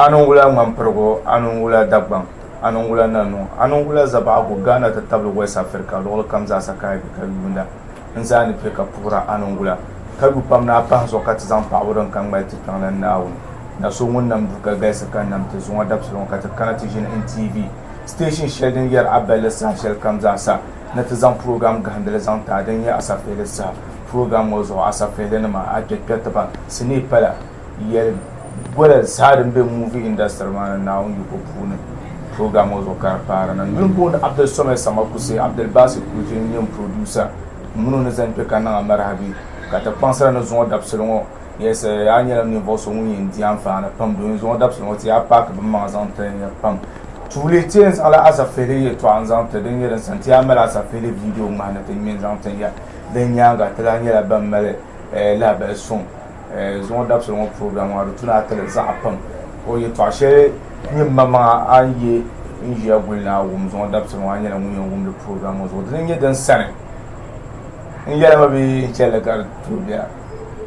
Anungula Mamprogo, Anungula Dagbang, Anungula Nano, Anungula Zabago, Ghana to Table West Africa, all comes as a Kai Kalunda, and Zani Peka Pura Anungula. Kabupamna Pans or Katazan Power and Kang by Titan now. Na so mun nam duka gaisa kan nam te zuwa dapsulon ka ta kana tijin NTV station sheldon yar abel sa shel kamza sa na ta zan program ga handala zan ta dan ya asafele sa program wazo asafele na ma ake kyata ba sine pala yar wala sadin be movie industry man na on yuko pune program wazo kar para nan mun ko Abdul Somay sama kuse Abdul Basir ku jin producer mun na zan pe kana marhabi ka ta pansara na zuwa dapsulon yes, I need a new voice in the Anfana, Pum doing one up, so what's the pack of Mazan Pump. To retain all as a failure to answer the dinner and Santiago as a failure video man at the means on Tanya, then Yanga, Telania Bamele, Lab soon. Zone up so program or to not tell Zapum, or you to share Mamma and ye in your will now, women's one up so one year and women the program was ordering it and Senate. And yet, I will be Chelagar to there.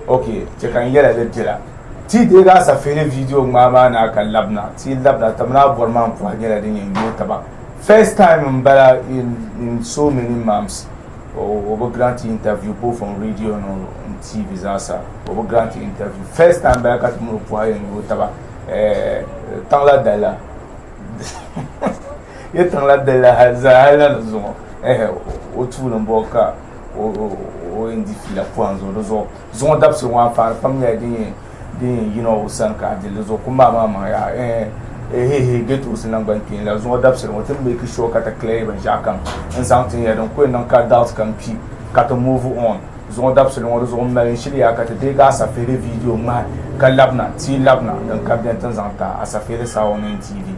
Okay, check and yell at the jilla. T. Degas a failure video, Mamma and I can labna. T. Labna, Tamna, Borman for getting in Yotaba. First time in so many months. Over grant interview, both on radio and on TV. Zasa. Over grant interview. First time back at Murupa in Yotaba. Tangla Della. Yet Tangla Della has a island zone. Otu and Boca. Or in the field of ones or those all zone up so one far from the you know, Sanka, the Lozokuma, get to Sinangan, la zone up so what make a show at a clay and Jackham and something I don't quit on cut out can keep cut a move on. Zone up so one zone man, Chile, I got a day gas a fair video, man, Calabna, T. Labna, and Captain Tanzanta as a fair sound in TV.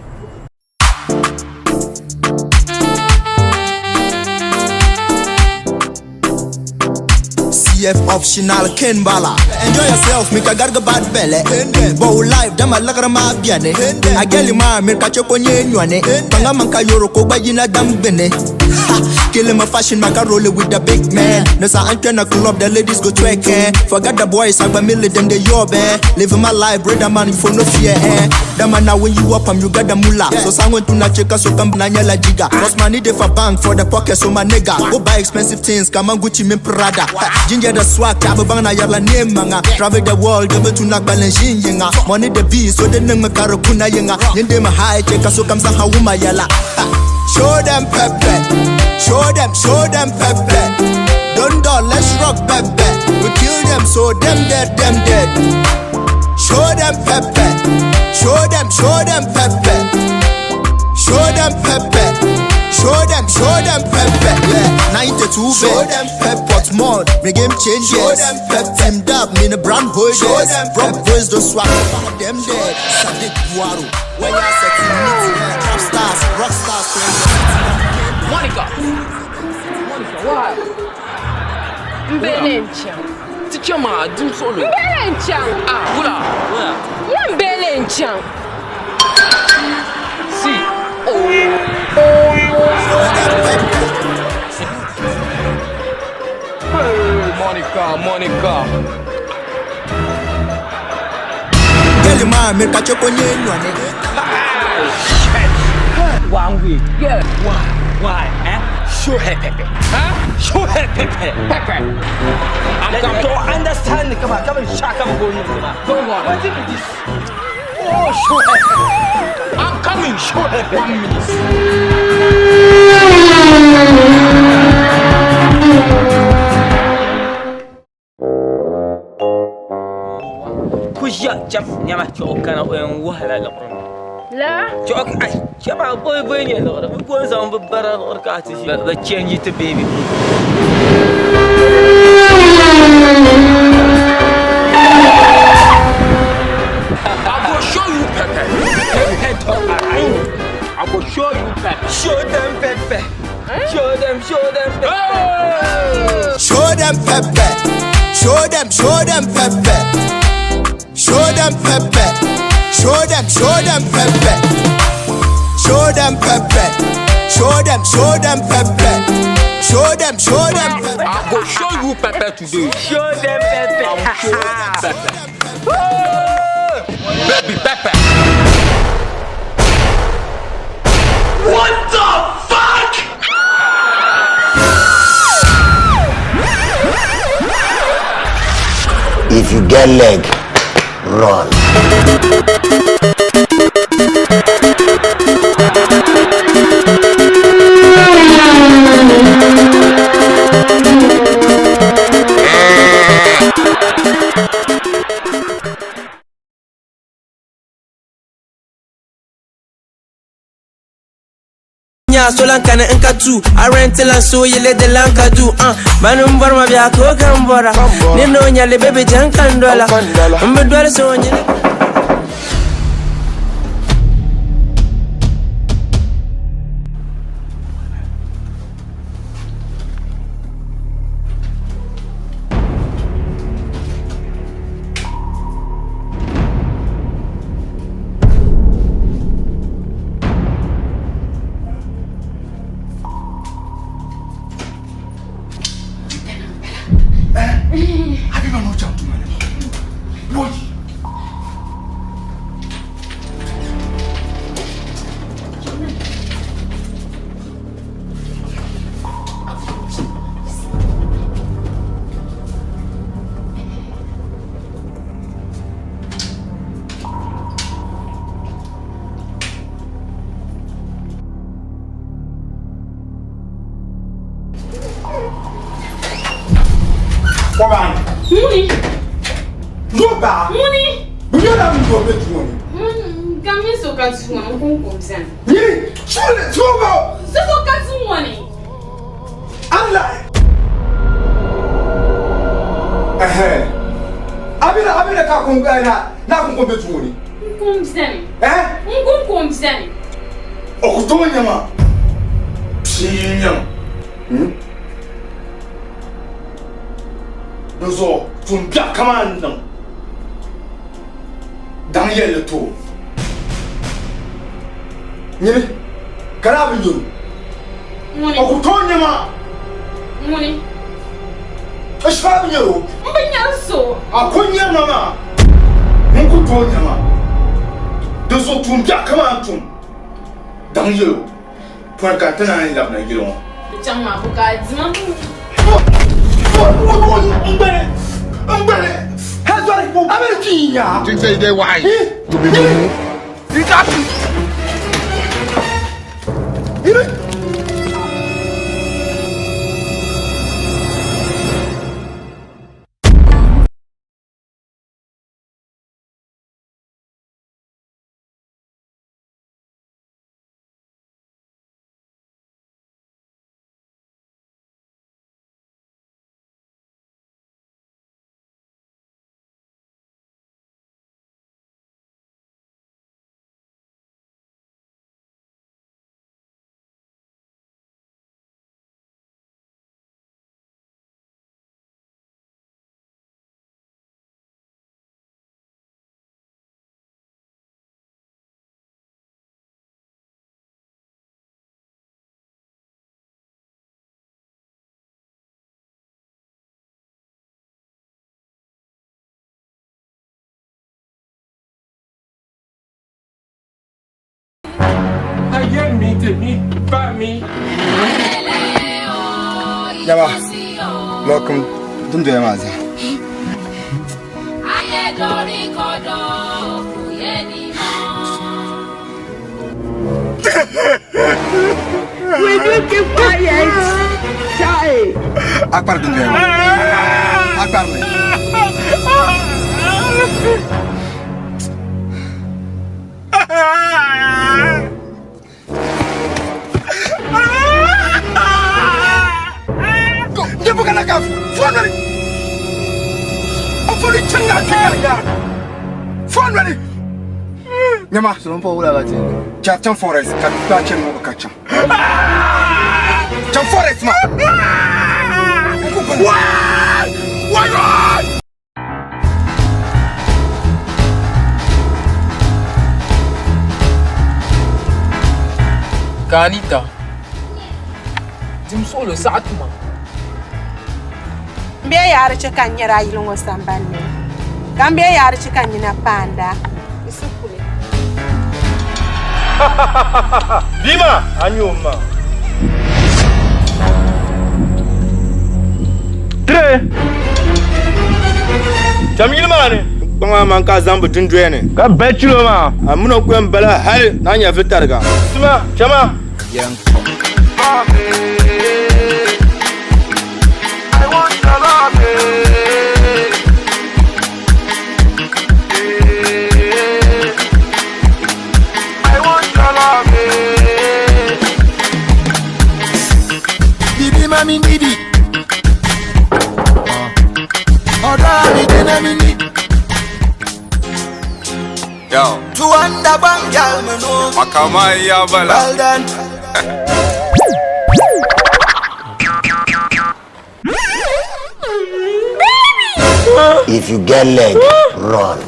Optional Ken Bala. Enjoy yourself, make a garga bad belly. Bow life, dama lagrama biane. I get you ma, make a choponye nywane. Pangamanka yoroko bayina dam bene. Kill him a fashion macaroni with the big man. No sa antenna club, the ladies go twerking. Forget the boys, I'm a million them they your bear. Living my life, bread a money for no fear. The man now when you up and you got the mullah. So someone to not check us so come nanya la jiga. Cause money they for bank for the pocket so my nigga. Go buy expensive things, come on Gucci min Prada. Ginger the swag, tab bang na yala name manga. Travel the world, double to knock balance yinga. Money the beast, so the name karukuna yinga. Yende ma high check so come sa hawuma yala. Show them pepe, show them pepe. Don't do, let's rock pepe. We kill them, so them dead. Show them pepe, show them pepe. Show them pepe, show them pepe. Yeah, 92 show them pepe. What's more, the game changes. Show them pepe. Teamed up, mean a brand boy. Show them pepe. Boys don't swap, them dead. Sadik Guaro, when you're sexy, trap stars, rock stars. Monica, why? Mbelencha. Teacher ma, do solo. Mbelencha. Ah, hula. Ya Mbelencha. See. Hey, Monica. Tell you ma, make a choponye nywane. One week. Yeah. Why? Show her Pepe. Huh? Show her Pepe. I'm come to understand. Come on, shaka go on. What is this? Oh, show her Pepe. I'm coming. Show her Pepe. 1 minute. Kuya jam nyama chokana en wahala la bro. La? Chok ay chaba boy ni la bro. Ko zam bara orkati shi. The change it baby. I will show you Pepe. Head up. I will show you Pepe. Show them Pepe. Show them Pepe. Show them pepe. Show them pepe. Show them pepe. Show them pepe. Show them pepe. Show them pepe. Show them pepe. I will show you Pepe today. Show them Pepe. I will show you Pepe. Baby Pepe. If you get leg, run. Solan kana in ka tu a rentilan so yele de lan ka du manum bar ma biya ko kan bora ni no nyale bebe jan kan dola mbe dola so nyele Muni. Zoba. Muni. Bunyana mdo betuoni. Kami so katuani kunkumsan. Ni chule zoba. So katuani. Allah. Abira ka kungana na kunkumbetuoni. Kunkumsan. Kunkumsan. Okutonya ma. Sinyam. Dozo tumbia kamandam. Daniel to. Ni karabi yo. Muni. Okutonya ma. Muni. Ashfabi yo. Mbanyaso. Akonya mama. Munkutonya ma. Dozo tumbia kamandum. Daniel. Pour katana ni labna giro. Chama bukazima. Think say they wise to be moved. Yaba, welcome. Don't do maza. Will you keep quiet? Child. Akbar don't do Akbar me. Dia bukan agak phone ready. Phone cengah cengah. Phone ready. Nyama, Selon pas où la va-t-il? Cam forest, kat cem mau kacang. Cam forest ma. Why? Why? Kanita. Jim solo saatuma. Mbia yara chika nyera ilungo sambane. Gambia yara chika nyina panda. Isukule. Bima, anyuma. Tre. Jamil mane. Banga man ka zambu tundwene. Ka bechulo ma. Amuno kwem bala hal na nya fitarga. Suma, chama. Yang. I want your love. I want your love. Bibi mami bibi. Oda mi dena mini. Yo. Tuanda bangal meno. Makama ya bala. Well done. If you get leg, run.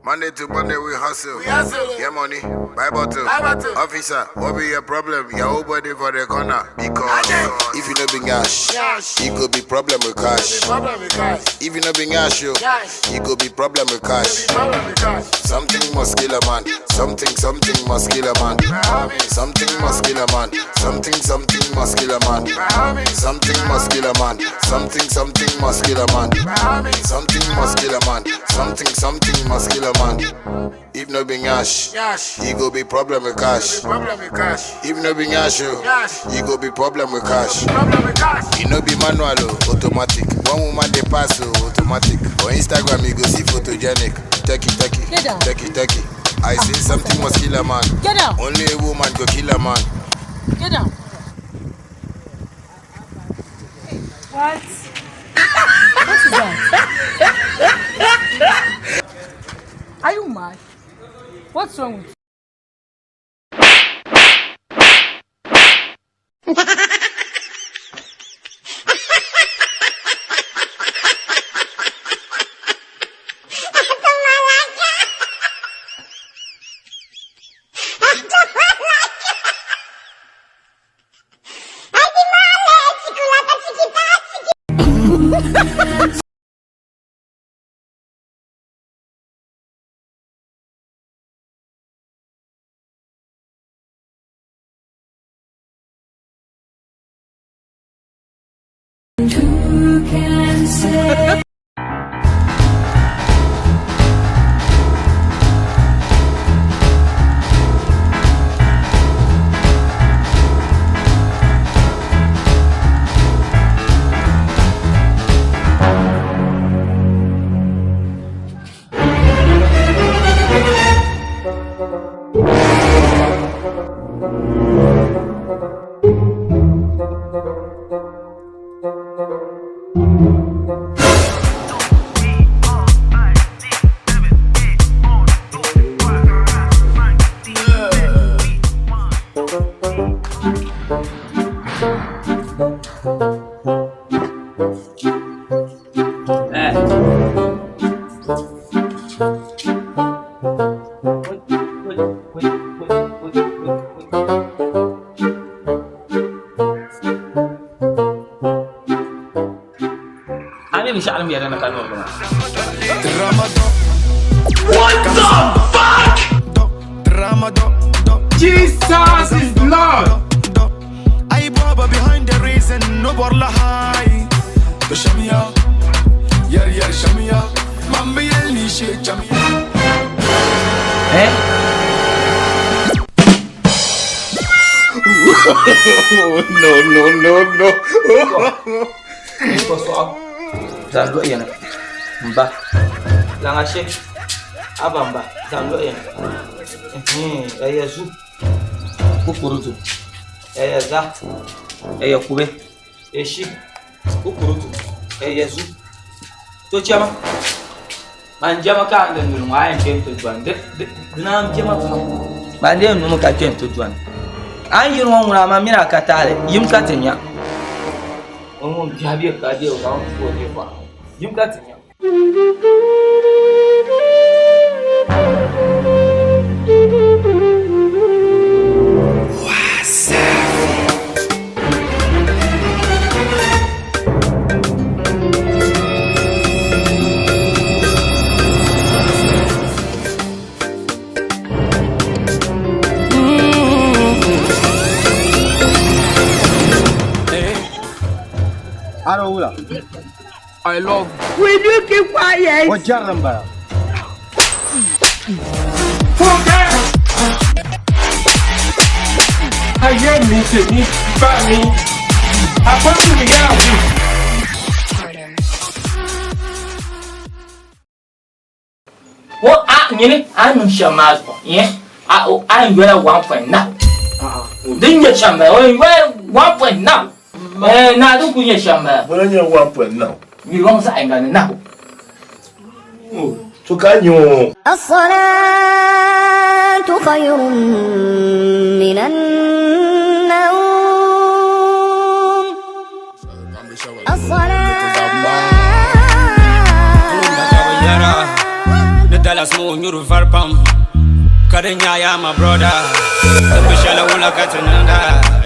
Monday to Monday we hustle. Get money, buy bottle. Officer, what be your problem? Your whole body for the corner. Because if you no bring cash, it could be problem with cash. If you no bring cash, it could be problem with cash. Something must kill a man. Something must kill a man. Something must kill a man. Something must kill a man. Something must kill a man. Something must kill a man. Something must kill a man. Something must kill a man. If no be cash, he go be problem with cash. If no be cash, he go be problem with cash. He no be manual, automatic. One woman they pass, automatic. For Instagram, you go see photogenic. Take it. I say something must kill a man. Get down. Only a woman go kill a man. Get down. What? What is that? Are you mad? What's wrong with you? Who can say? What the fuck? Jesus is Lord. I baba behind the reason no borla high. The shamia, yeah shamia. Mamma yelni she shamia. No. Zaldo yana. Mbah. langa shek abamba zamlo ya ya zu kukurutu ya za ya kube ya shi kukurutu ya zu to chama man jama ka anda nulu ngayen tem to juan dinam jama ka bande nulu ka tem to juan an yi ruwan wura ma mina ka tare yim ka tinya mun biya ka je wa ko ne fa yim ka tinya I love. Will you keep quiet? What number? I get me to me, but me. I put me out. What I'm shamas, yeah. I'm going 1 point now. Didn't you shamba? Oh, 1 point now. Now don't put your shamba. When you're 1 point now. You won't say I'm gonna now. So can you? الصلاة خير من النوم Kadenya my brother, Michelle wula katananda.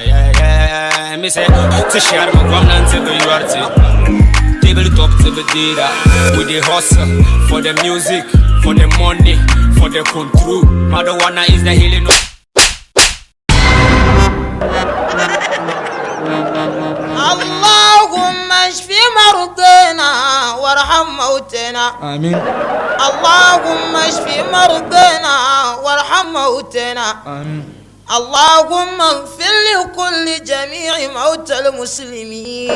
Yeah, me say to share my government to the URT. Table top to the data. With the hustle for the music, for the money, for the control. Marijuana is the healing. اللهم اشف مرضنا وارحم موتنا آمين. اللهم اشف مرضنا وارحم موتنا آمين. اللهم اغفر لكل جميع موتى المسلمين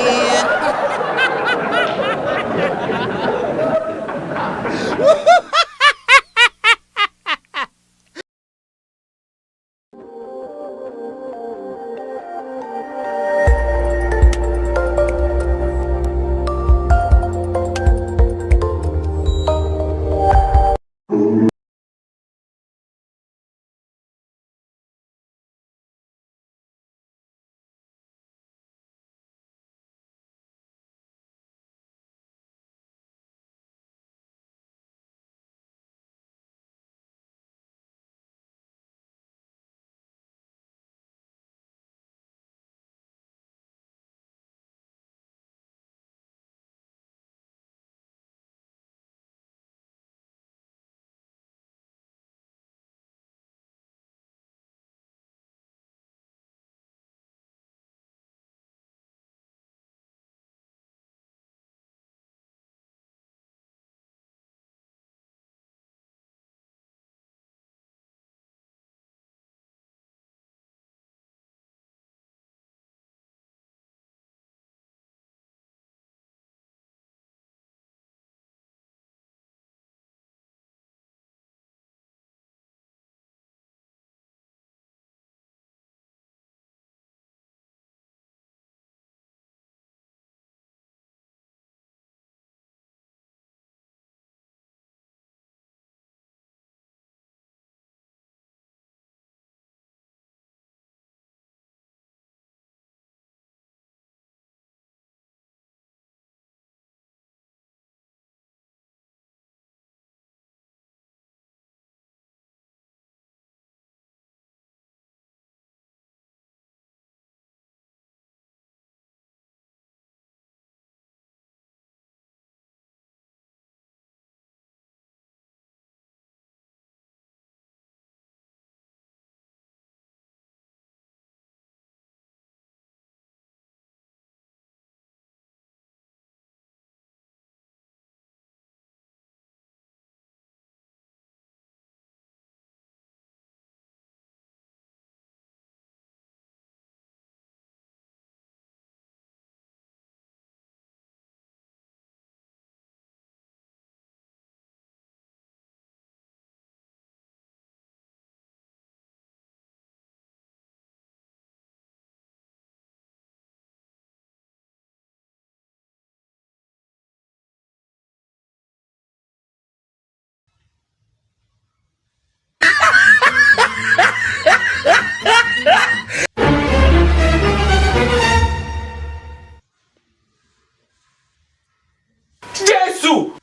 too.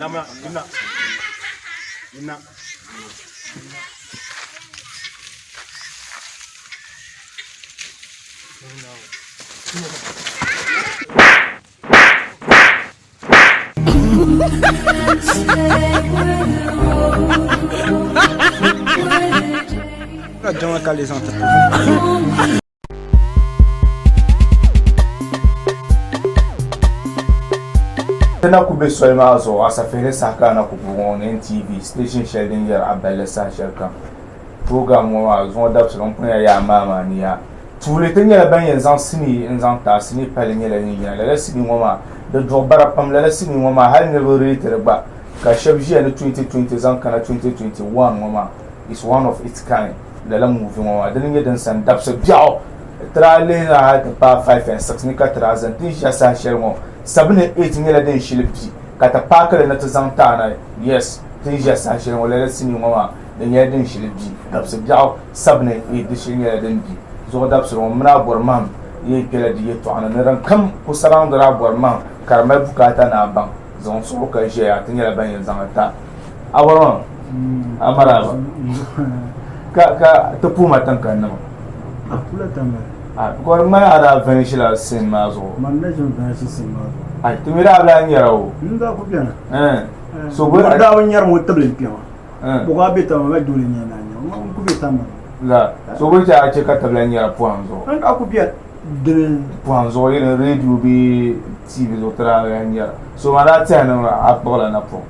Lama. Tena ku be solma zo asa fere saka na ku on NTV station sheldon yer abelle sa shelka program wa zo da tson pon ya mama ni ya tule tenya ban yen zan sini en zan ta sini pale nyela ni ya la sini ngoma de do bara pam la sini ngoma hal ne bo retere ba ka shabji en 2020 zan kana 2021 ngoma is one of its kind la movie ngoma de ngi den san dapse biao tra le na ta 5 and 6 ni ka tra zan tin ya sa shelmo 7 and 8 ngela den shilpi kata pakale na tazanta na yes tin ja sa shi wala sini ngoma den ya den shilpi dabse jaw 7 and 8 de shi ngela den bi zo dabse mna borman ye kala di yeto ana ne ran kam ku saran da borman karma bukata na ban zon so ka je ya tin ngela ban yanzu ta awaron amara ka to puma tankan na akula tamara ko ma ada finish la sin mazo man na jin finish sin mazo ai to mira abla nyarawo nda ko biana so bo da won nyar mo tablin piwa bo ga beta ma dole nyana nya mo ko beta ma la so bo ta ce ka tabla nyara puanzo an ka ko biya de puanzo yin radio bi tv zo tra nyara so ma da ta na apola na po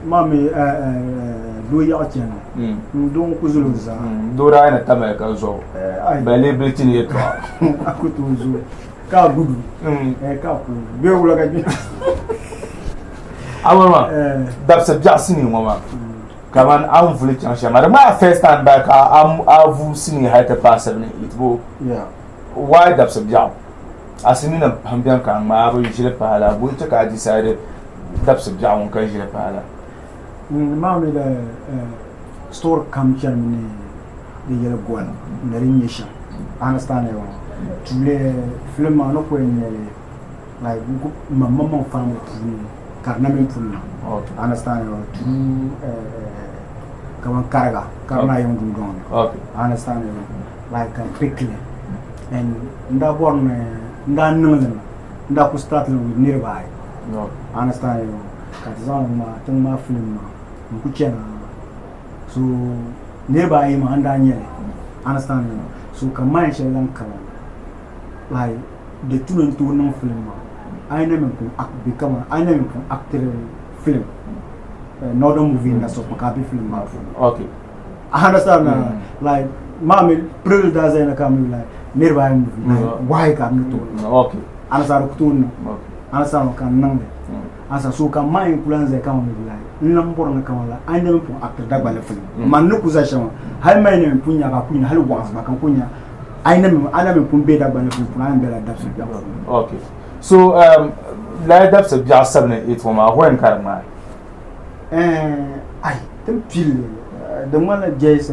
mami do ya tiana don ko zulu za do ra na tamel ka zo ba le britin yeto akuto zo ka gudu ka ku be wula ka bi awama dabsa jasini mama kaman am vuli chansha mara ma first time back am avu sini haita pasa ne itbo why dabsa jaw asini na hambian kan ma ba yile pala bu ta ka decide dabsa jaw kan yile pala ma me da store kam charmini de yele gwan na rinyesha understand you tule film no ko nyele like mamma fam tuli karna men punna understand you tu kaman karna yon dum don understand you like quickly and nda born nda nungen nda ku start nearby understand you katazan ma tun ma film ma ku chena so nearby ma anda nyele understand you so kamay she lan kala like the two and two non film I never become I never actor film another movie in the so makabi film okay I understand like mommy prill does in a come like nearby movie like why can to okay understand to understand kan nang asa so kamay influence come like number na kamala I never actor dagbale film man no kuzasha hay may ne punya ka punya hal wans ba kan punya ana me pumbe da bana pumpa an bela dabsa biya okay so la dabsa biya 7 8 wama when karma ai tem pile de mala jess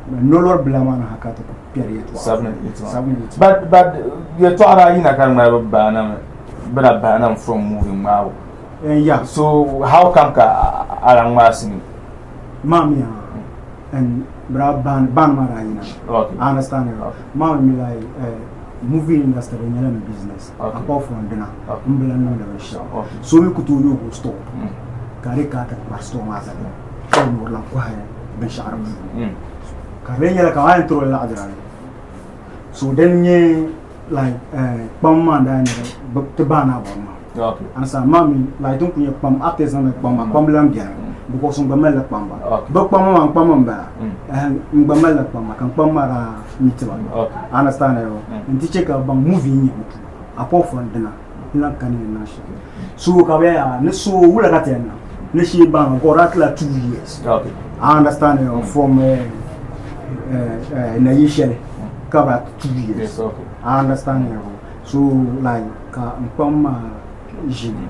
no lor blama na hakata period 7 8 but you to ara ina karma bana bana from moving wow yeah so how come ka arang masini mamia and ban marayina okay I understand you mama me like movie industry nyala me business apart from dina mbela no da show so we kutu no go store kare ka ta store ma zaka so mo la ko hay ben shar kare nyala ka wa intro la adra so then nye like pam ma da ne te bana bon ma okay and sa mami like don't punya pam artisan pam lam dia because ngomela pamba bakpama man pama mbara ngomela pamba kan pama ra mitwa understand yo ntiche ka bang movie ni apart from dina na kan ni na shi so ka ya ne so wula ka tena ne shi bang go ratla 2 years I understand you from na yishele cover 2 years. Yes, okay. I understand you. So like mpama jini.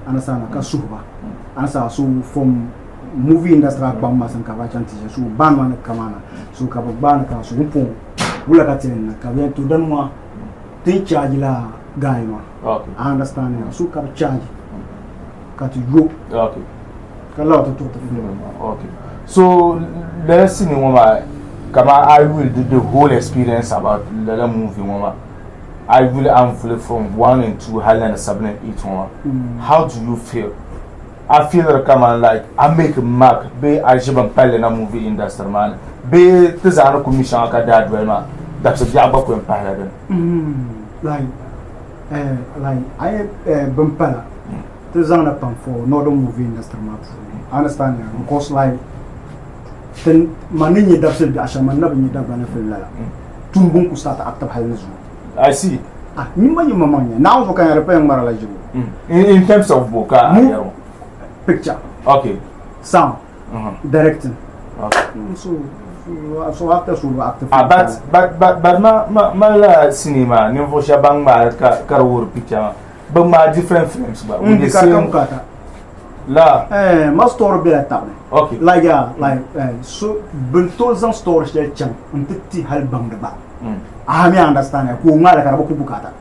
Understand ka suba. Understand so from movie industry bamba san ka chanti so ban man kamana. So ka ban ka so mpo wula ka tena ka bien to dan moi tin charge la guy no. Okay. I understand you. So ka charge ka to go. Okay. Okay. So let's see Mama. Kama I will do the whole experience about the movie Mama. I will unfold from 1 and 2 Highland 7 and 8 Mama. How do you feel? I feel like I make a mark be I should pile in a movie industry man. Be Tizana commission dad well that's a job of empire. Like I bumpala Tizana pump for northern movie industry man. Understand you? Because like then manini dabse bi ashaman na binyi dabana film la tumbun ku start actor halzu I see nyima manya now so kan repair mara la jibo in terms of boka picture okay sound directing okay so actor but ma la cinema ni fo shabang ma ka wor picture but ma different films ba we the same kata la ma store be la table okay like so buntosan store she chan unti hal bang ba me understand ko ngala ka ku bukata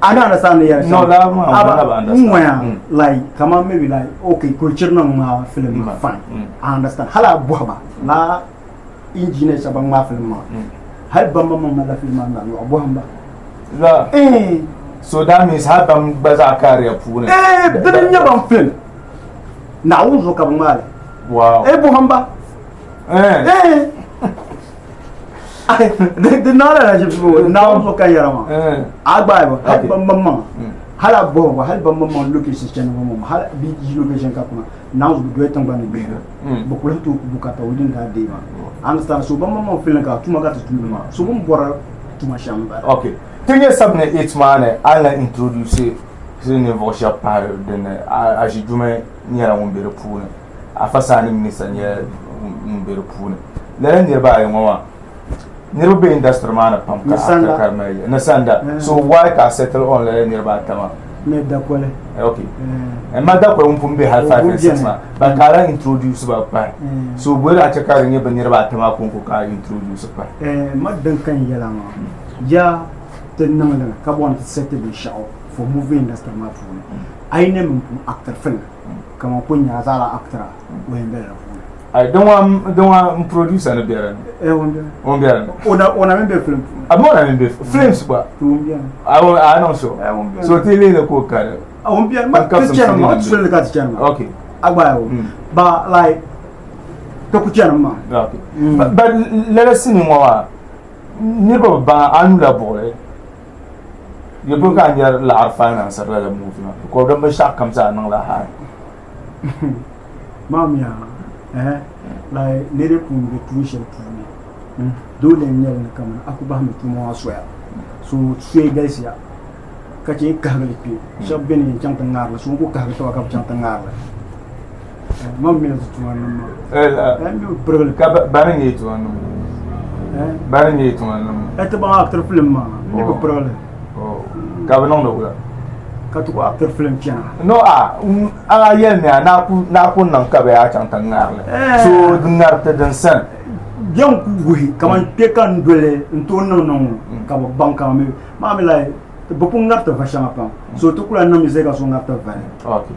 I don't understand the no la understand like come on maybe like okay culture no ma film fine I understand hala bohba la engineer sabang ma film ma hal bamba ma la film ma no bohba la so that means how bam baza career pune didn't you bam film na uzo ka bangale wow bohba de nada la jibu na uzo ka yarama agba ba hal bamba hala bohba hal bamba ma location channel ma hal bi location ka kuma na uzo do etamba ni bi bokula to bukata wudin ga de ma understand so bamba ma film ka tuma ka tuma so bum bora tuma shamba okay tenye sabne itmane ala introduce sine vosha par den a jidume nyara wombere pune afasa ni minister nya wombere pune la ne ba ay mama nirbe industry mana pam ka karmaya na sanda so why ka settle on la ne ba tama me da kole okay e ma da ko pumbe hal 5 and 6 ma ba kala introduce ba pa so bora a chaka ne ba ne ba tama ko ka introduce pa ma dan kan yala ma ya tenang kabon sete bi shao for movie industry ma fu ai ne mun actor film kama punya zala actor wembele fu I don't want producer na biara on biara ona membe film amona membe films ba I don't so so tele le ko kare on biara ma kitchen ma film ka kitchen okay agba ba like to kitchen ma okay but let us see moi ni ba anu la boy you book on your la finance la movie ko da ba shak kam sa nang la ha mamia like nere pun be tuition pun dole ne ne kaman akuba me tumo aswa so tsuye guys ya kace ka ga lipi shabbe ne can tangar la so ko ka ga to ka can tangar la mamia tu wannan ma mi problem ka barin yi tu wannan barin yi tu wannan et ba actor film ma ni ko problem ka ba non do la ka to actor film tiana no a yel me na ku nan ka ba ya can tangar la so dingar ta dan san yan ku guhi kaman pe kan dole nto non ka ba banka me ma me lai bo pun ngarta fa shama pa so to kula no mi zega so ngarta va okay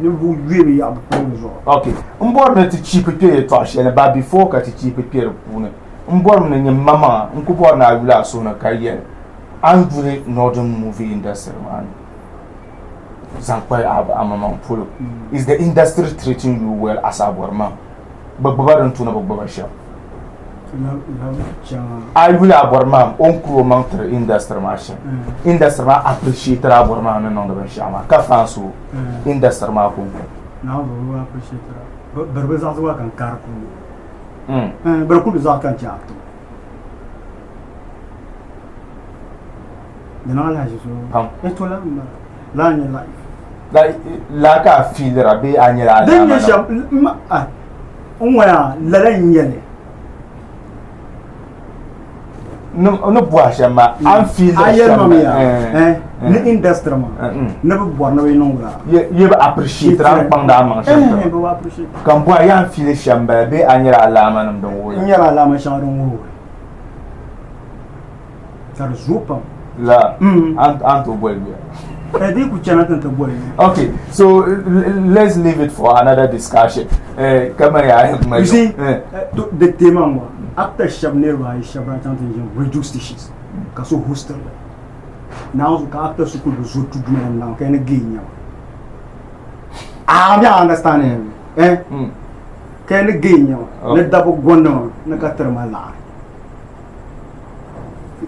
ni bu yemi ya bu zo okay mbor na ti chipe pe to shele ba before ka ti chipe pe pune mbor na nyem mama nku bor na wula so na kayen andure northern movie industry man Zankpai Amamang Polo. Is the industry treating you well as Aborimahan? But Babadan Tuna Babasha. I will Aborimahan on crew mountain industry machine. Industry appreciate Aborimahan and the Shama. Kafansu industry machine. Now we appreciate it. But we also work on Karku. But could is all can chat. The knowledge is it will learn your life. Like a feeder, a be annual. Then you shall. No bois, I'm feeling the industry. Never born away no. You appreciate Rampanda. Come boy, I'm feeling shamba, be annual alarm and don't worry. Your alarm shall that is Rupa. La, and to boy. Okay, so let's leave it for another discussion. Come here, you see, the theme after Shabnera is Shabran reduce dishes. Caso hostel. Now, after school, the zoo to do now can again. I understand him. Can again, let double guano, Nakatermala.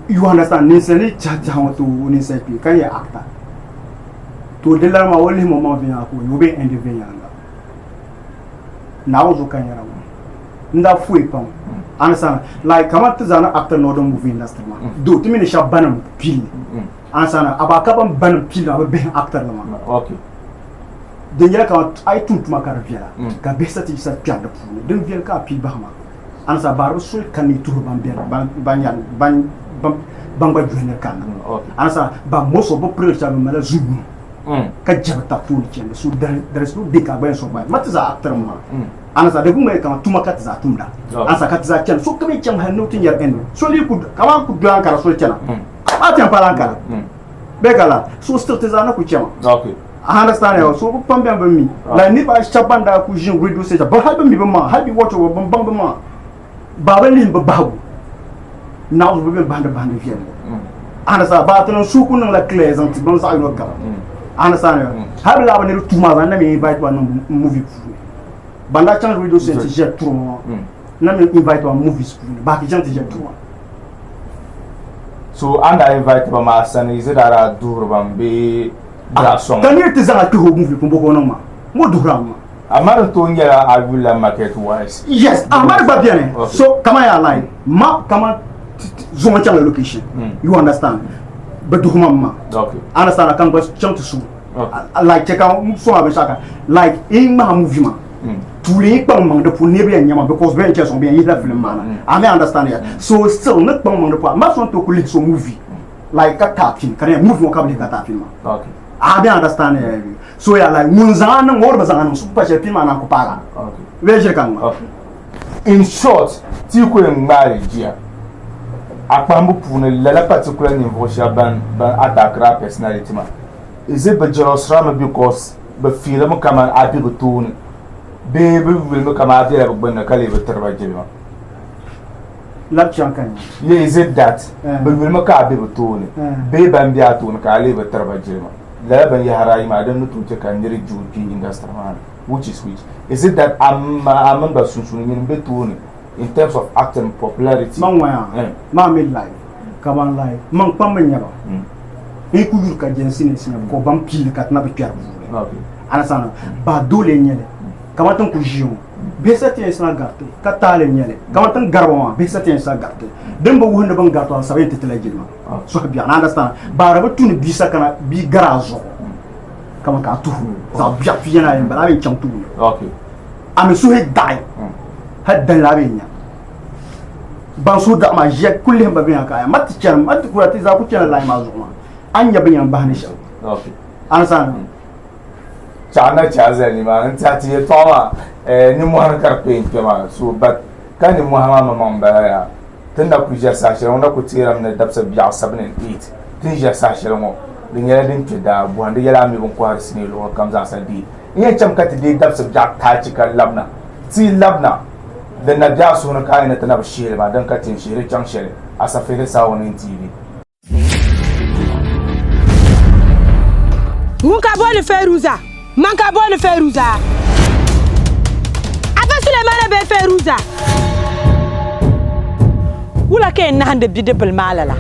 You understand, Nissan, chat down to Nissan, can you actor? To the Lama only moment you be in the Viana. Now, you can hear that free pump. Understand? Like, come up to Zana after Northern movie industry. Do to me, Shabanam Peel. Understand? About Kapan Banam Peel, I will be actor. Okay. The year I took my caravia. Cabessa is a piano. Don't feel car P. Bahama. Answer Barosul can be to Banyan Bamba Junior Can. Answer, but most of the prayers are Malazum. Kajabata Punichen, so there is no decabence of my matters after ma. Answer the woman come to Makata Tunda. Answer Katza, so come in had nothing your end. So you could come out to Blanca Soltana. Atam Palanca. Begala, so still Tizana Kucham. Okay. I understand so Pamba me. Like Niba Chabanda Kujin reduces, but have me ma, have you watch over Bombama. Babelin Babu. Now we will band a band of yellow. Understand about no Sukun like Clays and Tibons I will come. Understand? Have you ever to my and let me invite one movie. Banda channel radio says it's jet true. Let me invite one movie school. Back is jet true. So, and I invite my son, is it that I do Bambi? Can you design a movie from Bogonoma? What do Rama? A marathon, I will market wise. Yes, I'm not Babian. So, come on, line. Ma, come on, Zone channel location. You understand? But to Mama. Okay. Understand? I can't just jump to soon. Like, check out so I like in my movie. To leave Bang the Punibia and Yama because ventures on being either film man. I may understand it. So, still not Bang the part. Must want to collect some movie like a captain. Can I move more coming that film? Okay. I may understand it. So, yeah, like Munzan or Bazan, super film and Ancopara. Okay. Where's your gun? In short, Tiko marriage here. Akpambu pune lela particular niveau ban attack personality ma. Is it bajros rama because be film kama abi butun be will kama abi ban kali beterba jema. Lab chankan. Yeah, is it that? Be will ka abi butun be ban bi atun kali beterba jema. La ban ya harai ma dan nutu te kan yiri jupi industry man. Which is which? Is it that I'm ba sunsun yin betun in terms of acting popularity? Man midlife, come on life, man Pamanyaba. He could look at Jensen, go bumpy cat Navicar. Anasana, Badule Yele, Kamatan Kujion, Bessati and Snagate, Catale Yele, Kamatan Garwan, Bessati and Sagate, Dembo Wunderban Gato and Savate Telegima. So I understand, but I would tune Bisakana, be Garazo. Kamakatu, Zabiana, but I ain't to. Okay. I'm a suicide die. Had the Lavinia. Bansu that my jet could him be a guy. Matichan, Matiquatis, I put you a lime as one. And you're being banished. Okay. Understand? China Chazani, man, and Tati Toma, Nimuan Carpain, so, but can you Muhammad Mamba? Tenda Puja Sasha, on the tear on the depths of Yah 7 and 8. Tinja Sasha, the Yelling to the one, the Yelami Bunquar Snail or comes as a D. Yet, some cut the depths of Jack Tachika Labna. See Labna. The Nadia Suna kind at another share, but don't cut in Sherry Junction as a fair sound in TV. Munka Bonne Feruza, Manka Bonne Feruza. Apa Sulemana be Feruza. wula ke na hande bidibul malala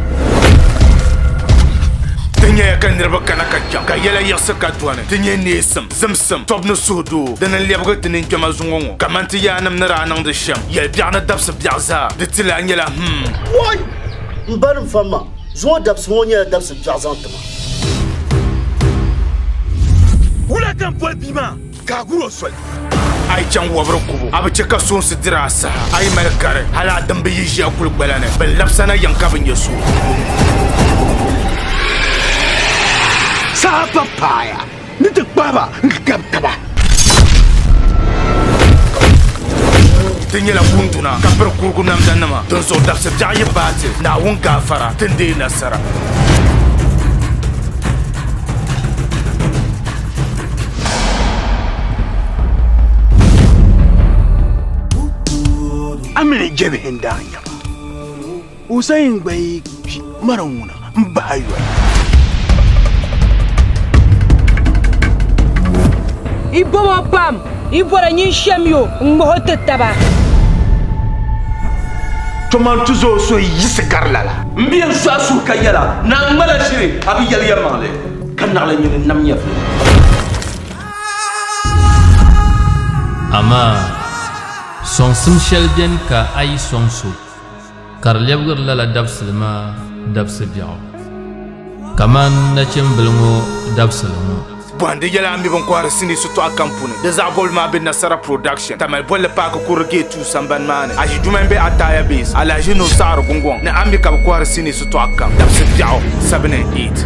Tinye kan nirba kana ka jam ka yela yasa ka tuane tinye nesam zamsam top no sudo dan lebga tinin kama zungongo kamanti yanam nara nang de sham yel biana dabs biaza de tila nyela Why? Mbarum fama zo dabs wonya dabs biazantama wula kan pol bima ka guro sol ay chan wabro kubo abache ka son se dirasa ay mal kare hala dambe yiji akul balane bal lapsana yanka ban yesu Sa papaya ni te baba ngab taba Tinye la kunduna ka per kurgu nam danama don so dabse jaye bate na won gafara tinde nasara amene jebe hendanya usain bai marawuna mbayo Ibomo pam ibora nyin shemyo ngmohote taba Toman tuzo so yise garlala Mbien sasu kayala na mala shiri abi yal yamale kan na la nyin nam nyef Ama son simshel bien ka ay son so kar lebgur lala dabslema dabsbiao kaman na chembelmo dabslemo Bande yala ambi bon kwara sini suto akampune desabol ma bin nasara production tamal bolle pa ko kurge tu samban mane aji dumembe ataya base ala jino sar gungon na ambi ka kwara sini suto akam dabse biao 78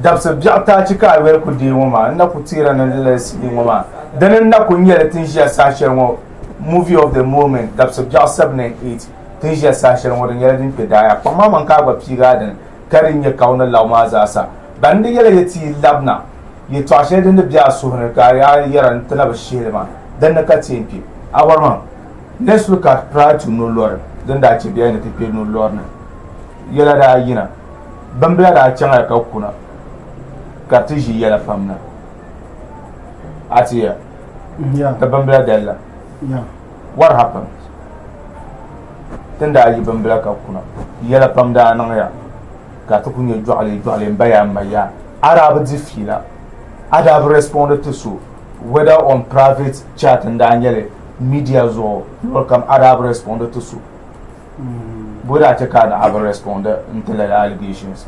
dabse biao ta chika wel ku di woma na ku tira na les di woma danan na ku nyele tinjia sasher mo movie of the moment dabse biao 78 tinjia sasher mo nyele din pedaya pa mama ka gwa pigaden karin ya kauna lawma zasa bandi yela yeti labna ye twashe den biya suhne ka ya yaran tana bashirma dan na katimpi Aborimahan let's look at prior to no lord dan da ce biya ne tafi no lord na yela da yina bambla da can ka kuna ka tiji yela famna atiya da bambla dalla what happened dan da yi bambla ka kuna yela famda nan ya ka ta kunye juale mbaya maya arab difila adab respond to so whether on private chat and daniel media zo welcome arab respond to so boda ta ka da arab respond until the allegations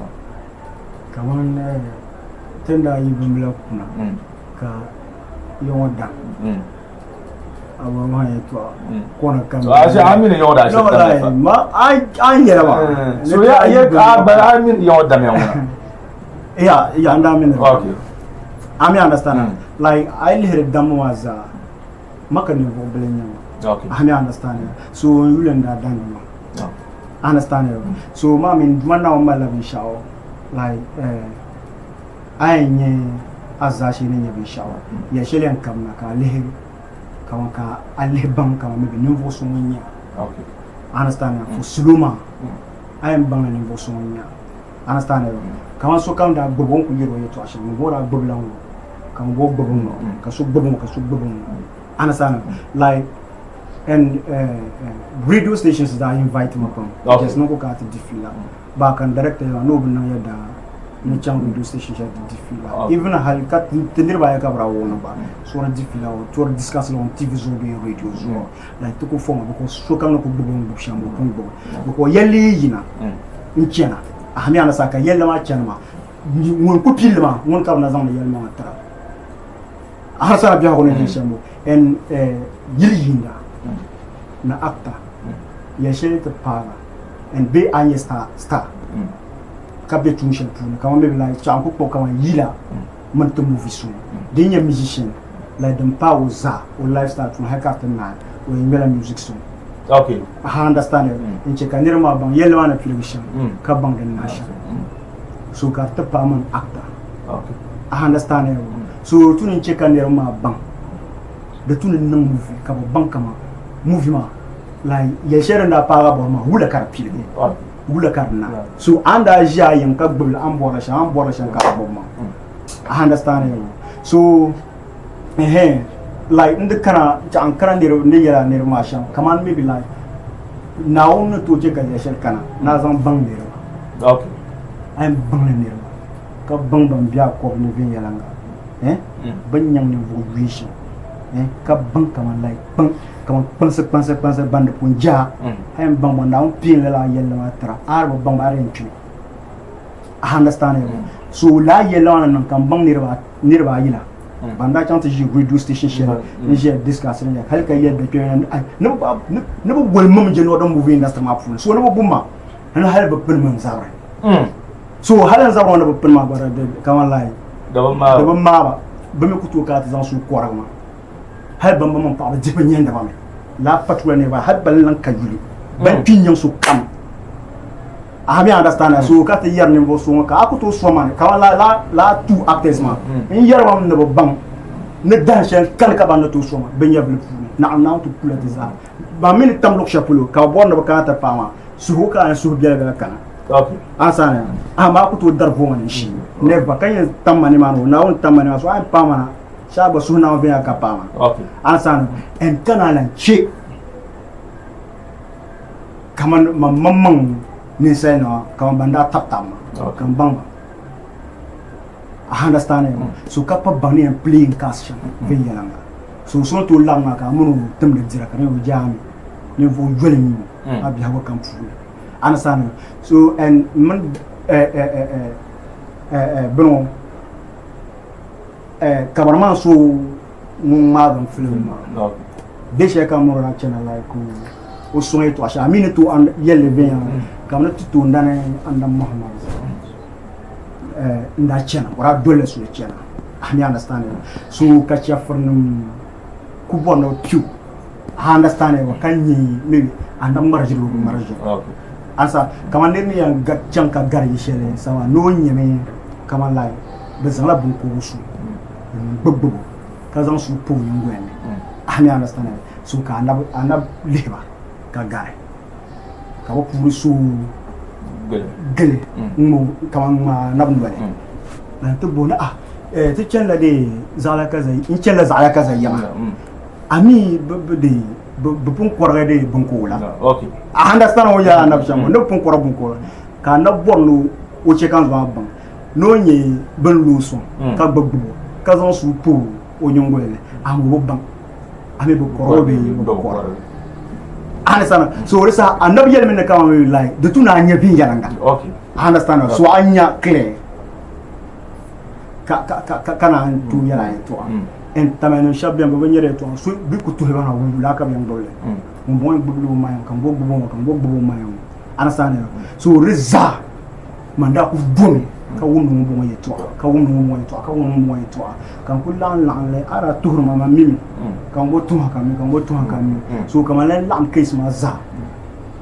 kaman tenda yi bambla kuna ka yonda Aborimahan yetu kona kan so aje amine yonda shi no ma ai yela ma so ya ye ka ba amine yonda me wona yeah anda amine okay I understand like I hear them was makani vo blenya okay I understand so you learn that dan understand so ma min mana o mala bi shawo like ai nye azashi ne nye bi shawo ya shelen kamna ka lehe kawanka alebam kama maybe nimvo sonya okay understand for suluma I am bang nimvo sonya understand kama so kam da gbobon ku yero yeto ashe mo bora gboblan kam bo gbobon ka so gbobon understand like and radio stations that invite me from just no go ka to defila ba kan director no bin na yada no chang radio station ya defila even a halkat tenir ba ya ka brawo na ba so na defila o to discuss on TV zo be radio zo like to ko form because so kam no ko gbobon bu shambo ko yeli yina nkiana ahmi ana saka yella ma chanma won ko pilma won kam na zan yella ma tara harsa biya ko ne shambo en yili yinda na actor ya shele to para and be anye star kabe tumushe puna kama maybe like chanko ko kama yila man to movie so dinya musician like them power za or lifestyle to hack after na or mela music so okay I understand it in chekanira ma bang yelwa na television ka bang den nasha so ka ta pa man actor okay I understand it so tun chekanira ma bang da tun nan movie ka bang kama movie ma like ya shere da para bo ma hula kar pile hula kar na so anda ja yin ka bul an bora shan ka bo ma I understand it so like in the kana an karan ne yara ne ma shan kaman maybe like now no to check a shell kana nazan bang there okay I'm bang there ka bang bia ko ni vin yalanga ban nyang ni vision ka bang kama like bang kama panse band punja I'm bang now pin la yella matra arbo bang bare ntu I understand it so la yella nan kan bang nirba yila banda chance je radio station share ni je discuss ni halka yedda to no bol mum je no don movie industry ma fu so no bumma na halba pin man zawra so halan zawra no pin ma bara de kaman lai da bamma ba bami kutu ka ta zan su korama halba mum pa je pa nyenda ba la patwa ne ba halba lan kajuli ban pinyan su kam I understand so ka te yar ni bo so ka akuto so man ka la two actors ma in yar wam ne bo bang ne danshan kan ka ban to so ma ben yablu na to pula deza ba min tam lok chapulo ka bon no ka ta pama su ka su biya ga kana okay asana ma akuto dar bo man shi ne ba kan tam mani ma no na on tam mani so ai pama na sha ba su na be ka pama okay asana en kana lan chi kaman mamman ni say no kan banda tap tam kan bang I understand it so kapa bani and playing cast vin yalanga so to langa ka munu temle dira kan yo jami ni vo jwelemi abi hawo kan fu understand so and man bon cameraman so mun madam film deixa ka mo na channel like o sonho to acha mine to and yelle bien kamna to ndane andam Muhammad nda channel ora dole su channel I understand it so kacha fornum ku bono piu I understand it kanyi maybe andam marjiro okay asa kamande ni yang gatchanka gari shele sama no nyeme kama lai bezala bunko usu gbogbo kazan su po ngwene I understand it so ka anab leba ka gare ka bo puru su gele mo kama nabndwale na to bona to chella de zala kaza in chella zala kaza yama ami de bupun korga de bunko la okay I understand o ya anab chamo no pun korga bunko ka na bonno o che kan zo ban no nye ben lu so ka gbogbo ka zon su po o nyongwele amu ban ami bo korobe bo korga understand so resa annabi yel men kama like de tuna anya bin yalanga okay understand so anya clear kana tu yala to en tamane shabbe mbo nyere to so bi ku tu bana won la ka bien dole bon buglu mayam kan bogbo mayam understand so resa manda ku bom ka wonu mo yeto ka wonu yeto kan kullan lan le ara tuhur mama mimi kan go tu hakami so kamala lan case ma za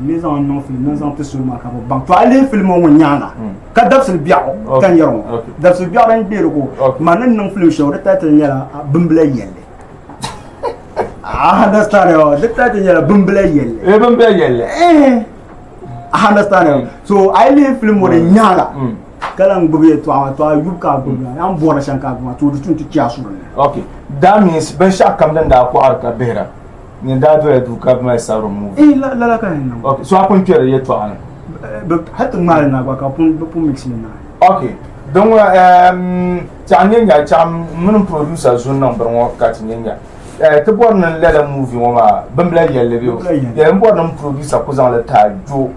les en non film les en te seulement ka bank to aller film mo nyanga ka dafsul biao kan yaro dafsul biao ran de ko manan non film show de tata nyala bumbla yelle understand yo de tata nyala bumbla yelle understand so I live film mo de nyanga kalang bugi to yuka bugi am bona shanka ma to tuntu kiasu okay that means ben shakam dan da ko arka behra ni da do edu ka ma saru mu la ka hen okay so apon pere yeto ana hatta mal na ka pun mix na okay donc tanya cham mun producer zone number 1 ka tanya te borna la movie mo ma bambla yelle bi ya borna producer ko zan la ta jo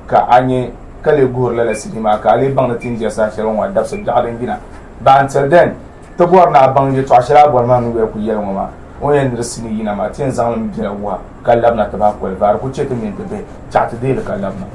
ka anye kale gor la cinema ka ale bang na tinja sa shelon wa dabsa jaden gina ba until then to borna bang je to ashira borna nu ku yel ma o yen resini yina ma tin zan bi wa kalabna ta ba ko var ku che te min be chat de la kalabna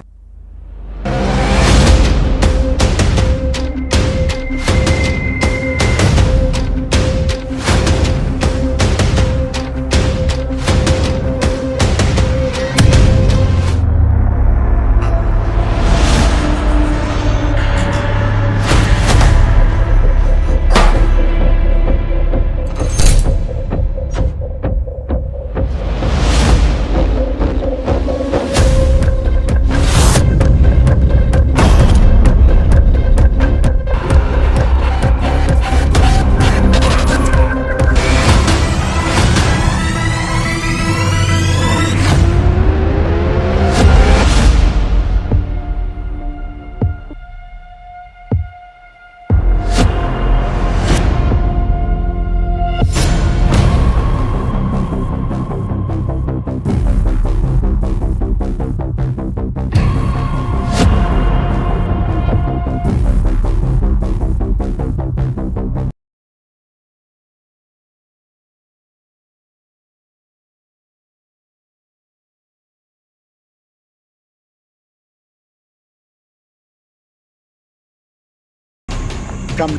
Come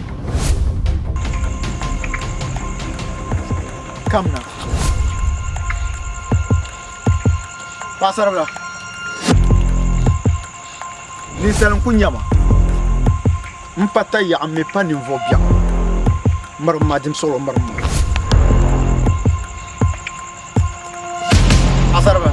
now. Pasarabla. Ni salam kunyama. Mpata ya amepa ni mvobia. Marma dim solo marma. Pasarabla.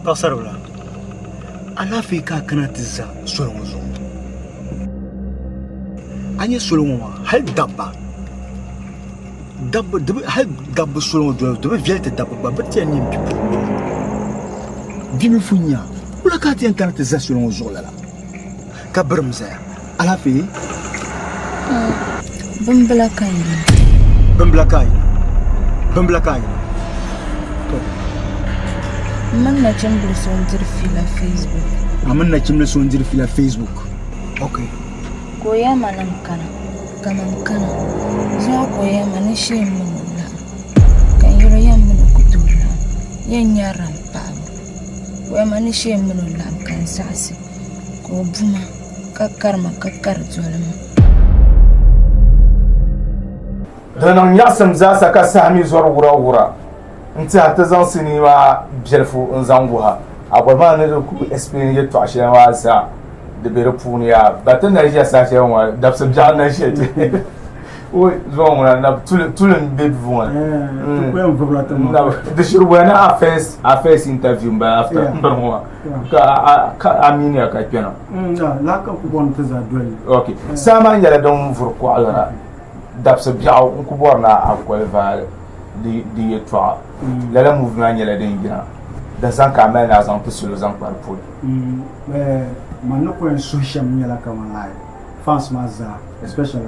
Pasarabla. Alafi ka kana tiza solongo zo. Anye solongo hal dabba. Dabba hal dabba solongo do viete dabba ba tiani mpi. Bimi funya. Ula ka ti internet tiza solongo zo la. Ka bermza. Alafi Bumbla kai. Man na chambul sondir fila Facebook. Aman na chimle sondir fila Facebook. Okay. Koya manam kana. Kamam kana. Zo koya manishi munula. Kan yoro ya munu kutula. Yenya rampa. Koya manishi munula kan sasi. Ko buma kakar zolama. Danan yasam zasa ka sami zor wura. Nti hata zan sini ma bjelfu nzanguha Aborimaha ne ku explain ye to ashe wa sa de bere punia batan na je sa she wa dab se bja na she o zo ngona na tulen be vuwa ko en vobla tam de shiru wana afes interview ba after ndorwa ka aminia ka pena la ka ku bon tza dwel okay sama nyala don vur ko ala dab se bja ku borna akwai va di yetwa la mouvement nyala den gina da san ka men na san pusu zan par pour man no ko en social nyala kama lai fans maza especially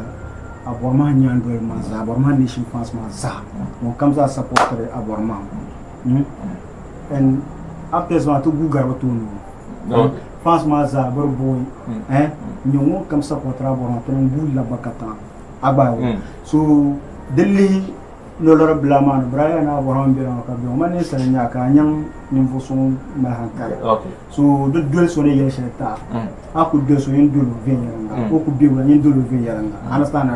Aborimaha nyandol maza Aborimaha nation fans maza mon comme ça supporter Aborimaha and after ça to gugar wato no fans maza boy nyongo comme supporter Aborimaha to ngul la bakata abawo so delli no lora blaman Brian Aborimaha bi ka bi man ne sanya ka nyam nimfo so mahankare so do dol so ne yele sheta aku do so yin dolo venyanga oku bi wala yin dolo venyanga understand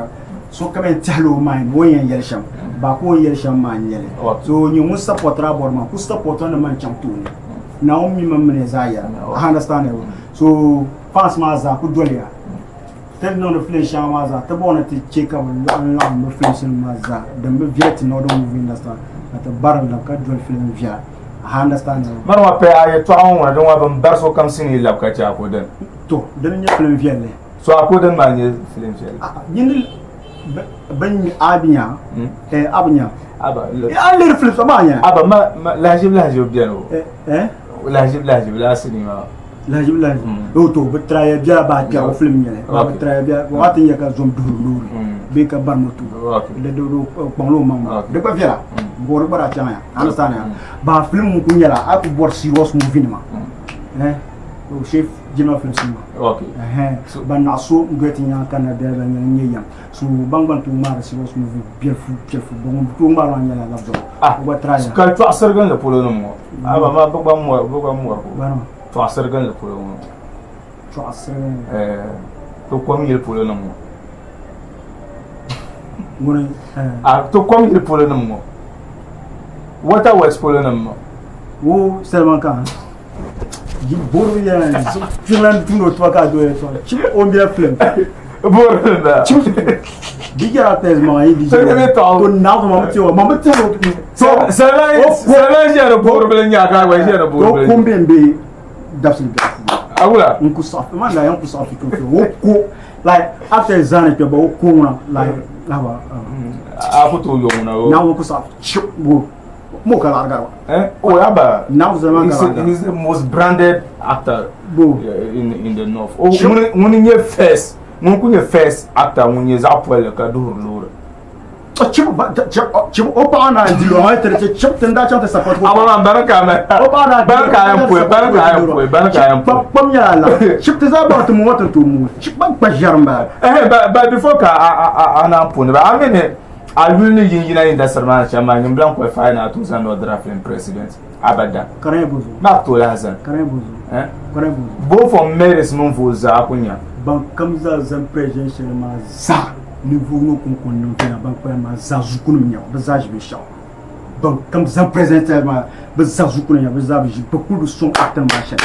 so kamen talo mine woyen yele sham ba ko yele sham man yele so nyu mu supporter Aborimaha ku supporter na man chamtuni na o mi mamne zaya understand so fans maza ku dolya tel no flesh maza ta bona ti cheka wala no flesh maza da me viet no do movie understand ata baral da ka dol film via understand marwa pe ay to an wa don wa ban bar so kam sini lab ka cha ko den to den nya film via le so akoden ma nya film via yin ban abinya abinya aba ya le film so ma nya aba ma lajib bien lajib la sini ma lajib o to betraya bia ba ka film nyele ba betraya bia wati ya ka zom duru be ka bar motu le do panglo mama de ko fiera bor bara chanya understand ba film ku nyela ak bor serious movie ma o chef jima film sima ba na so ngati nya kana be ba nyenya so bangban tu mara serious movie beautiful bon tu mara nyela la zo o betraya ka to asargan le polo no mo aba ma ba mo ba to asargan le polo mo to asargan to kom yel polo no mo ngone to kom yel polo no mo wata west polo no mo wo selman kan di boru ya so finland tuno to ka do to chip on dia film boru da diga tellement yi di to na ko mama ti so sala jero boru bele nya ka wa jero boru to kombembe dafsi awula nku saf man la yanku saf ko like after zane pe ba ko na like aba a ko to yo na na ko saf chip bo Oh, Abba. Now he's the most branded actor in the north. Oh, when you first actor when you zapwell ka do lord. Chip opa na ndilo ha tere chip tenda chante support. Abba baraka me. Opa na baraka am pom ya la. Chip teza ba to mo to mu. Chip ba jarmba. But before ka ana pone ba amene alwini yinjina in da sarman chama nyim blanco e final 2000 draft president abada. Kare bozo. Ma to la Hassan. Kare bozo. Kare bozo. Bo for mares mon voza akunya. Ban kamza zan presidential ma za. Niveau no kon non tena ban ko ma za zukunu nya ba za jibe sha ban kam zan president ma ba za zukunu nya ba za bi beaucoup de son acteur ba sha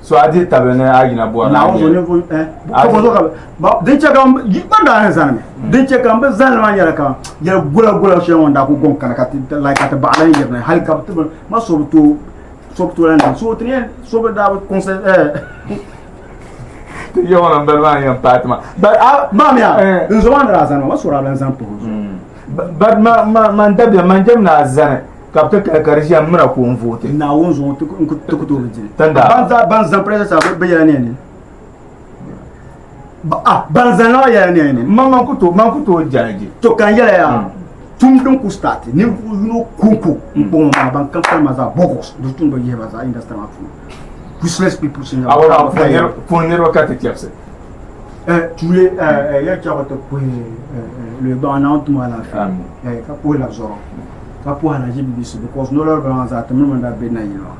so adi tabene agina bo na o ne vo ko zo ka ba de che kam yi ban da zan me de che kam ba zan ma nya ka ya gula she wonda ko gon kana ka like ka ba ala nya hal ka ma so to la so tene so ba da conseil yo wana mbelwa yan patma but mamia nzoma na zana wa sura lan zan pozo but man tabia man jam na zana kapta karji amra ko vote na wonzo to bidi tanda banza presa sa be yana ne banza na ya ne man kuto jaji to kan yala ya tum dun ku start ni no kunku bon ma ban kan fa ma za bogos do tum be yeba za industry ma fu useless people in our fournir wakati kiasi tu les ya chawa to pour le burnout moi la fin ka pour la zoro ka pour la jibi bisu because no leur ban za te mun da be na yilo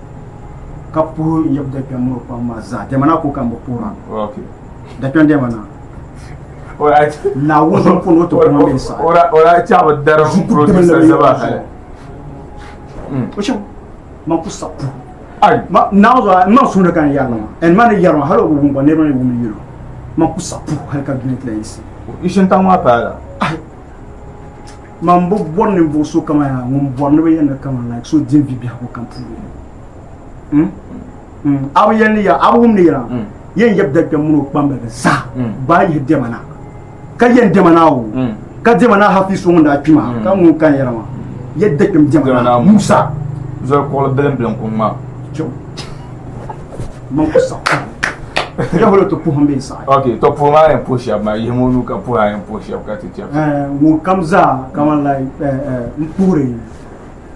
ka pour yeb de ka mo pa ma za te mana ko kan bo pour okay da kan de mana ora na wo zo pour no to ko be sa ora chawa dara producer zaba ocho man ku sa ay ma now ma so na kan yarma en man yarma halo bu ko ne ma bu mi yiro ma ku sa pu hal ka gnet la isi ishin tan wa para ay man bo bon ne bo so kama ya ngum bon ne yenda kama like so din bi ko kan pu aw yen ya aw hum ne yira yen yeb da ke muno pamba da sa ba yi de mana ka yen de mana wo ka de mana hafi so nda pima ka mun kan yarma yedda ke de mana musa zo ko le blen ko ma man ko sa ya holo to pour hambe sa okay to pour ma en push up ma yemo nu ka pour en push up ka ti chef mo kamza kama like mpure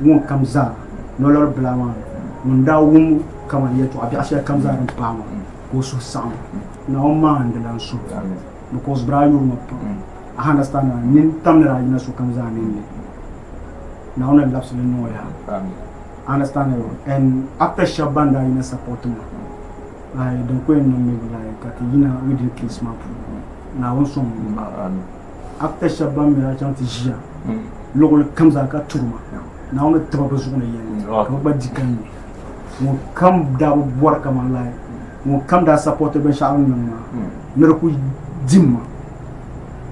mo kamza no lor blama mun da wum kama yeto abi asha kamza ran pama ko so sam na o man de lan so because brayo mo I understand nin tamra ina so kamza nin na ona lapse no ya understand and after Shabanda in a support me I don't go no me like Katina within case map now also after Shaban me I chant jia logo comes aka turma now me taba so na yen ko ba dikan mo kam da work am like mo kam da support be shaun na me ko dimma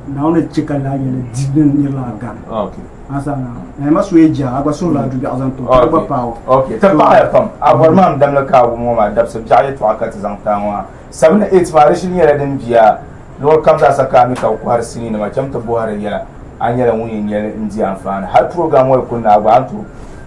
now ne cheka la yen didin ni la gan okay asana ma sueja agwa so la du azanto ba pawo okay ta pa ya pam Aborimahan dam la ka mo ma dab se jaye to aka ta zanta wa 78 ma rishin yara din biya lor kam za saka mi ka ku har sini na ma jamta buhari yara an yara mun yin yara indi amfani har program wai kunna agwa antu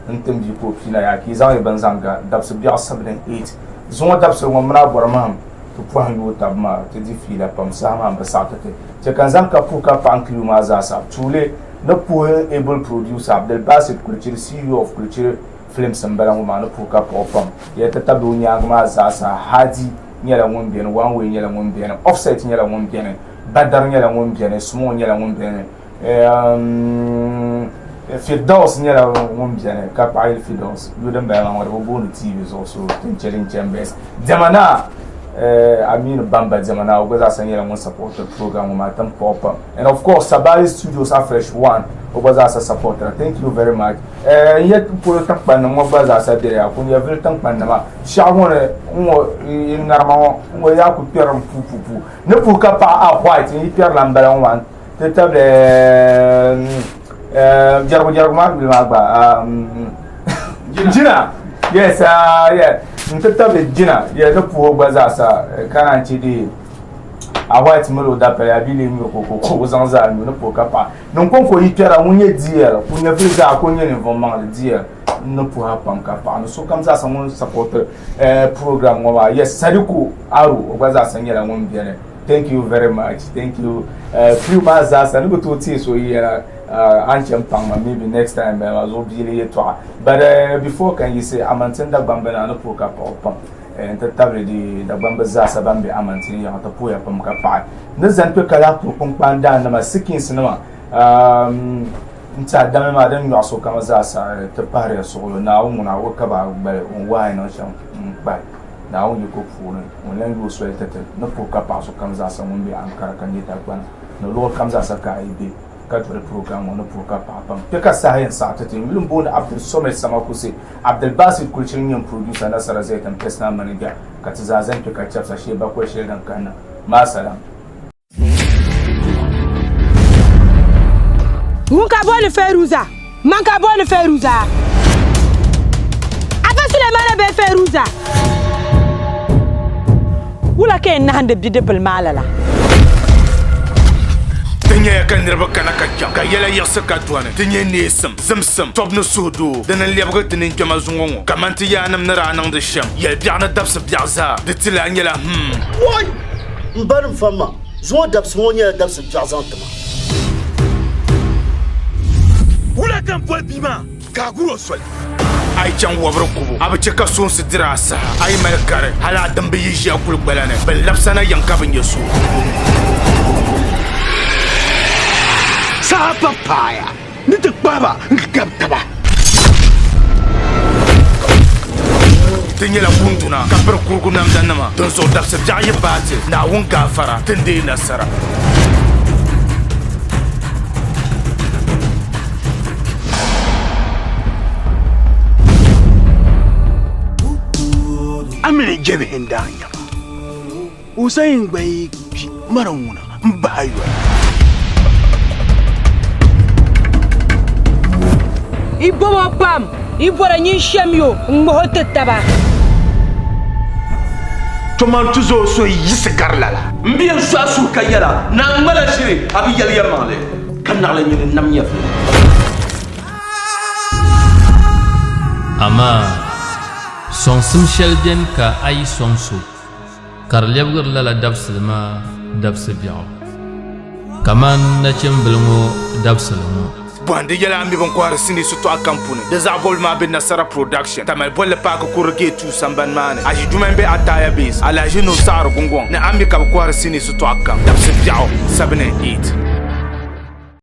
intin bi ko fina ya ki zan ban zanga dab se biya 78 zo dab se mo mra Aborimahan to po han yo tab ma te di fila pam sa ma ba sa ta te kan zan ka pu ka pa anklu ma za sa tule na poor able producer Abdel Basit culture CEO of culture films sambalan ma na puka popam ya ta tabu nya ma za sa hadi nyala won bien one way nyala won bien offset nyala won bien badar nyala won bien small nyala won bien Firdaus nyala won bien ka pa Firdaus you dem ba ma wo bon TV is also challenge chambers demana Amin Bamba Zamana Ogoza Sanyela one supporter program with my pop and of course Sabari Studios are fresh one Ogoza as a supporter. Thank you very much. Yet put a tank pan no baza sa there when you have very tank pan nama shawone in Narma where could peer on poo no puka pa white in Pierre Lambert one the table Jarma Gina yes yeah ntata be jina ya da puho gbaza sa kana ci di a white melo da pa ya bile mi ko zanza mi no poka pa non kon ko yitera munye diel kunya visa akonya ne vomang le diel no po ha pam ka pa no so kam za sa mon support program wa yes sadiku aro ogwaza sanyela mon biene. Thank you very much. Thank you. Few months as I go to tea so here ancient pang maybe next time I will be here to. But before can you say amantenda bambana no poka pa and the table the bamba za bambe amantin ya to poya pam ka pa. Ne zan pe kala po panda na ma sikin sinema nta dama ma dan yo so kama za sa te pare so na wo na wo ka ba why no sham ba na wo you go for on len go so tete no po ka pa so kama za sa mun bi an kara kan ta kwana no lo kama za sa ka ibe ka to program no po ka pa pam te ka sa hen sa tete milun bo na Abdul Somad sama ku se Abdul Basit kulcin yin producer na sara zai tan personal manager ka ta za zan ka chapsa she ba ko she dan kana ma salam Munka bole Feruza, manka bole Feruza. Apa Sulemana be Feruza? Wula ke na hande bide bel malala. Tinye kan nirba kana kajam ka yela yasa ka tuane tinye nesam zamsam top no sudo dan lebga tinin kama zungongo kamanti yanam nara nang de sham yel biana dabs biaza de tila nyela Why? Mbarum fama zo dabs wonya dabs biaza tama. Wula kan boy bima ka guro sol ay chan wabro kubo abace ka son su dirasa ay mal kare hala dambe yi ya kul balane bal lapsana yanka ban yesu sa papaya ni te baba ngam taba tinyela kunduna ka bar kurgu nam danama don so dabsa jaye bate na won gafara tinde nasara amene jebe hendanya usain bai marawuna mbayo Ibomo pam ibora nyin shemyo ngohote taba tomantuzo so yisigarlala Mbien swasu kayala na ngala shiri abi yal yamale kan na la nyin nam nyef Ama son simshel bien ka ay son so kar lebgur la dabslma dabsbiao kaman na chembelngo dabslmo bande yala ambi bon kwara sini suto akampune desabol ma ben nasara production tamal bolle pa ko kurge tu samban mane aji jumembe ataya base ala jino sar gongong na ambi ka kwara sini suto akam dabsbiao 7 and 8